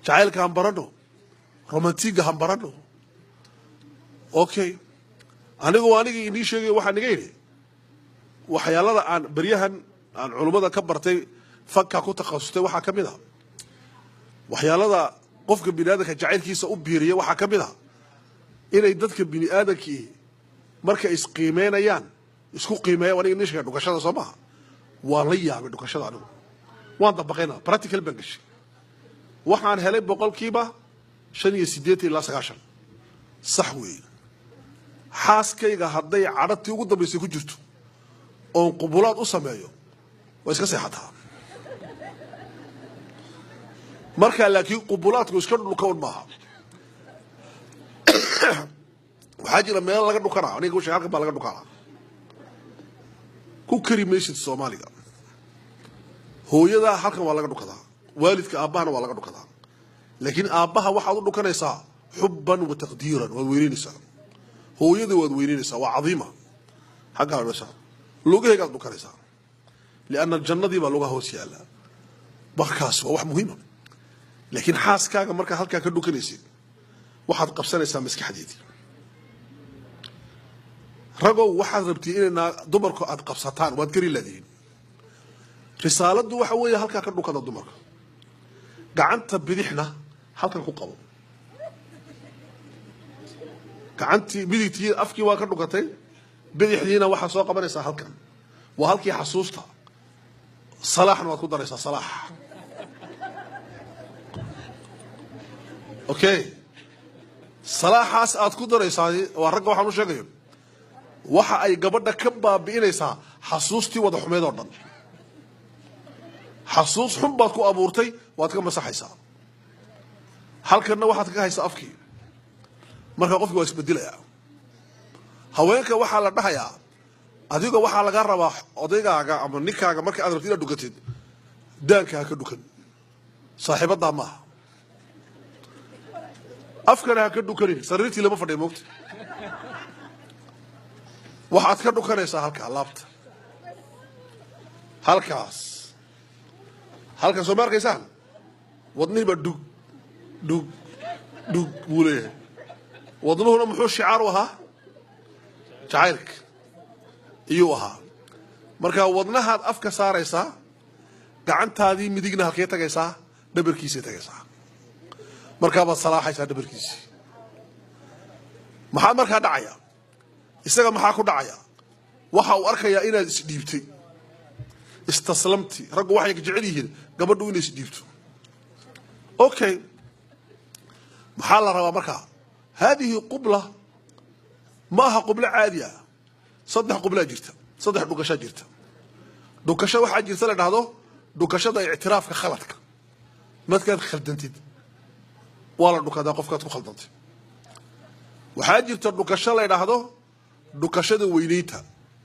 jacaylka han barano romantiga han barano okay anigii inii sheegay waxaan niga yidhi waxyaalada aan baryahan aan culimada ka bartay fakka ku takhasustay waxaa ka mid ah waxyaalada qofka bini'aadamka jacaylkiisa u biiriya waxaa ka mid ah inay dadka bini'aadamkii marka isqiimeynayaan isku qiimeeyaan aniga inii sheegay dhukashada soo maaha waan la yaabay dhukashada anigu waan dabaqaynaa practical baan gashay waxaan helay boqolkiiba 85 ilaa 90 sax weeye xaaskayga hadday cadhatii ugu dambaysay ku jirto oon qubulaad u sameeyo waa iska seexataa markaa laakiin qubulaadku iska dhulka un maaha waxaa jira meel laga dhukanaa aniga usheeg halkan baa laga dhukanaa ku kari maysid soomaaliga hooyada halkan waa laga dhukadaa waalidka aabbahana waa laga dhukadaa laakiin aabbaha waxaad u dhukanaysaa xubban wa taqdiiran waad weynaynaysaa hooyada waad weynaynaysaa waa cadiima xaggaa dhashaa lugahaygaad dhukanaysaa lianna jannadii baa lugaha hoos yaallaa markaas waa wax muhiima laakiin xaaskaaga markaad halkaa ka dhukanaysid waxaad qabsanaysaa maskaxdeedii ragow waxaad rabtii inay dumarku aad qabsataan waad kari laadihiin risaaladdu waxa weeye halkaa ka dhukada dumarka gacanta bidixna halkan ku qabo gacantii midigtii afkii waa ka dhukatay bidixdiina waxaa soo qabanaysaa halkan waa halkii xasuusta salaaxna waad ku daraysaa salaax okay salaaxaas aad ku daraysaa waa ragga waxaan u sheegayo waxa ay gabadha ka baabi'inaysaa xasuustii wada xumeed oo dhan xasuus xun baad ku abuurtay waad ka masaxaysaa halkanna waxaad ka haysaa afkii marka qofkii waa isbedelayaa haweenka waxaa la dhahayaa adiga waxaa laga rabaa odaygaaga ama ninkaaga marka aad rabtid inaad dhukatid daanka ha ka dhukan saaxiibadaa maaha afkana ha ka dhukanin sariirtii lama fadhiya moogta waxaad ka dhukanaysaa halkaa laabta halkaas soo ma arkaysaan wadnihiiba dhug dhug dhug buu leeyahay wadnuhuna muxuu shicaar u ahaa jacaylka iyuu ahaa markaa wadnahaad afka saaraysaa gacantaadii midigna halkee tagaysaa dhabarkiisay tagaysaa markaabaad salaaxaysaa dhabarkiisii maxaa markaa dhacaya isaga maxaa ku dhacaya waxa uu arkayaa inaad isdhiibtay istaslamti raggu waxay jecel yihiin gabadhu inay isdhiibto okay maxaa la rabaa markaa هذه قبلة maaha qublo caadi ah saddex qubla jirta saddex dhukasho jirta dhukasho waxa jirta la dhahdo dhukashada i'tiraafka khaladka markaad khaldantid wala dhukada qofkaad ku khaldantay waxa jirta dhukasho la dhahdo dhukashada weyneynta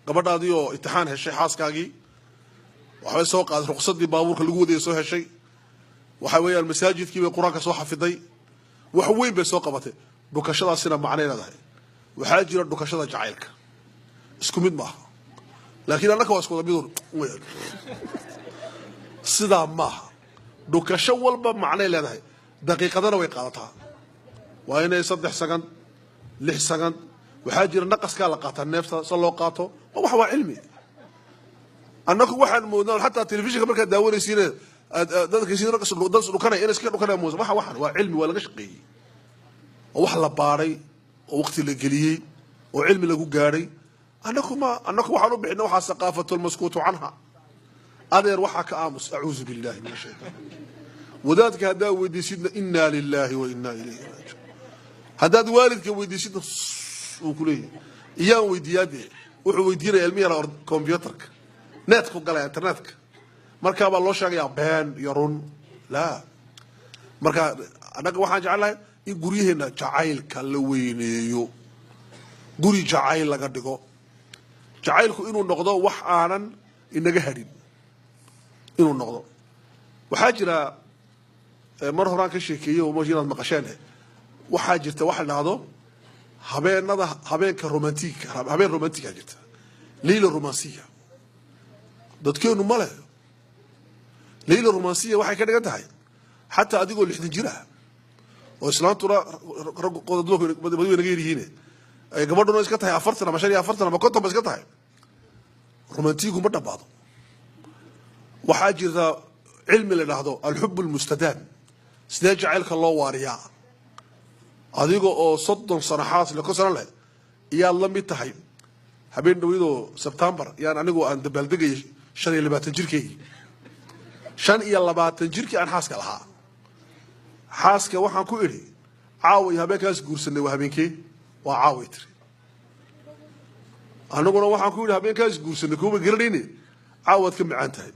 gabadhaadii oo imtixaan heshay xaaskaagii waxa soo qaad ruqsadii baabuurka lagu waday soo heshay waxa weeyaan masaajidkii bay quraanka soo xafiday wax weyn bay soo qabatay dhukashadaasina macna leedahay waxaa jira dhukashada jacaylka isku mid maaha laakiin annaka waa isku mid weyn sida maaha dhukasho walba macna leedahay daqiiqadana way qaadataa waa inay 3 second 6 second waxaa jira naqaska la qaataa neefta si loo qaato wax waa cilmi annaku waxaan moodnaa hatta telefishinka marka daawanaysiin dadka sidoo kale dad dhukana in iska dhukana moosa waxaan waa cilmi waa laga shaqeeyay wax la baaray oo waqti la geliyay oo cilmi lagu gaaray annaku waxaan u bixinaa waxa saqaafatul maskuutu canha adeer waxa ka aamus a'uuzu billahi min shaytaan wadaadka hadaa weydiisidna inna lillahi wa inna ilayhi raaji'uun hadaad waalidka weydiisidna uu ku leeyahay iyaan weydiiyade wuxuu weydiinaya ilmihiisa computerka netku galay internetka marka baa loo sheegayaa been iyo run la marka anaga waxaan jecelahay in guriyeena jacaylka la weyneeyo guri jacayl laga dhigo jacaylku inuu noqdo wax aanan inaga hadin inuu noqdo waxa jira mar horaan ka sheekeeyo oo majinaad maqasheen waxa jirta wax la dhahdo habeenka romantiga habeen romantiga jirta leela romansiya dadkeenu male leela romansiya waxay ka dhigan tahay hatta adigoo 60 jira وإسلامتنا قددوه بدوي نغيرهين gabadhuna iska tahay 40 ama 45 ama 50 iska tahay romantigu ma dhabaado waxaa jirta cilmi la dhahdo al-hubb al-mustadam sidee jacaylka loo waariyaa adiga oo 30 sano xaas la ku sano leh iyaa la mid tahay habeen dhawido September yaan anigu aan dabaaldegay 25 jirkii 25 jirkii aan xaaska lahaa xaaska waxaan ku iri caawi habeenkaas guursanay waa habeenkii waa caawi tiri anaguna waxaan ku iri habeenkaas guursanay kuwa garanayni caawad ka macaan tahay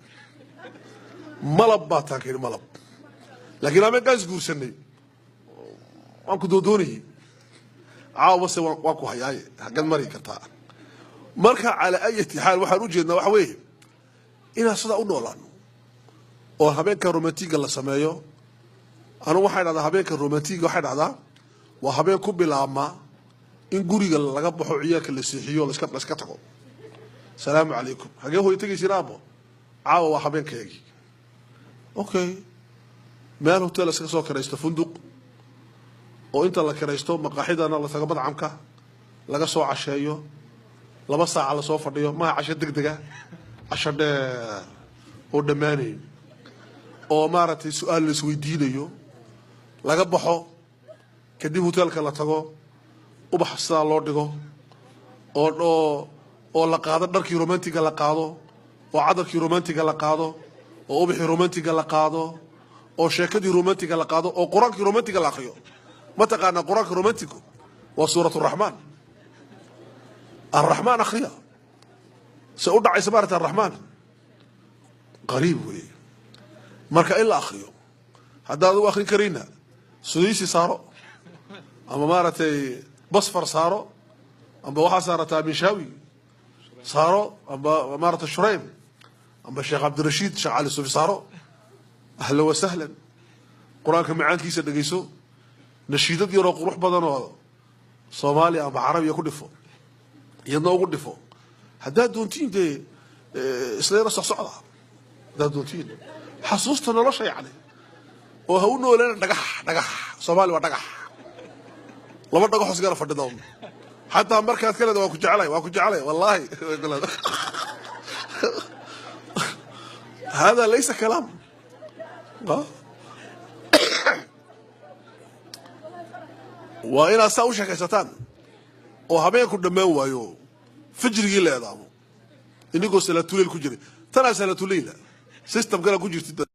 malab baataan keenay malab laakiin habeenkaas guursanay waan ku doonayay caawa se waan ku hayaay hagad mari kartaa marka ala ayati xaal waxaan u jeednaa wax weeye inaan sida u noolaan oo habeenka romantiga la sameeyo anu waxay dhahdaa habeenka romantiga waxay dhahdaa waa habeen ku bilaabma in guriga laga baxo ciyaalka la seexiyo la iska tago salaamu calaykum hagee hooy tagaysiin aabo caawa waa habeenkeygii okay meel hotel iska soo kiraysto funduq oo inta la kiraysto maqaaxidana la tago madcamka laga soo casheeyo 2 saac la soo fadhiyo ma casho degdega casho dheer oo dhamaanay oo maaragtay su'aal la isweydiinayo laga baxo kadib hotelka la tago ubax sida loo dhigo oo la qaado dharkii romantiga la qaado oo cadarkii romantiga la qaado oo ubaxii romantiga la qaado oo sheekadii romantiga la qaado oo quraankii romantiga la akhriyo ma taqaana quraanka romantigu waa suuratu raxmaan الرحمن أخريا سأودع سبارة الرحمن قريب وي مركا إلا أخريو هذا هو أخري كرينا سويسي صاروا أما مارتي بصفر صاروا أما واحد صارت منشاوي صاروا أما مارت الشريم أما الشيخ عبد الرشيد شغال الصوفي صاروا أهلا وسهلا قرآنك معاك كيسة دقيسو نشيدت يروق روح بدن صومالي أما عربي يكون فوق يدنا ugu dhifo hadaa doontiin de isla socda hadaa doontiin xasuusta nolosha yaani oo ha u noolaan dhagax Soomaali waa dhagax laba dhagax isgaar fadhido hatta markaad kale waa ku jeclay wallahi هذا ليس كلام وإنا ساوشك ستان oo habeenku dhamaan waayo fajrigii leedaamo inigoo salaatuleil ku jiray tana salaatuleil system kala ku jirtay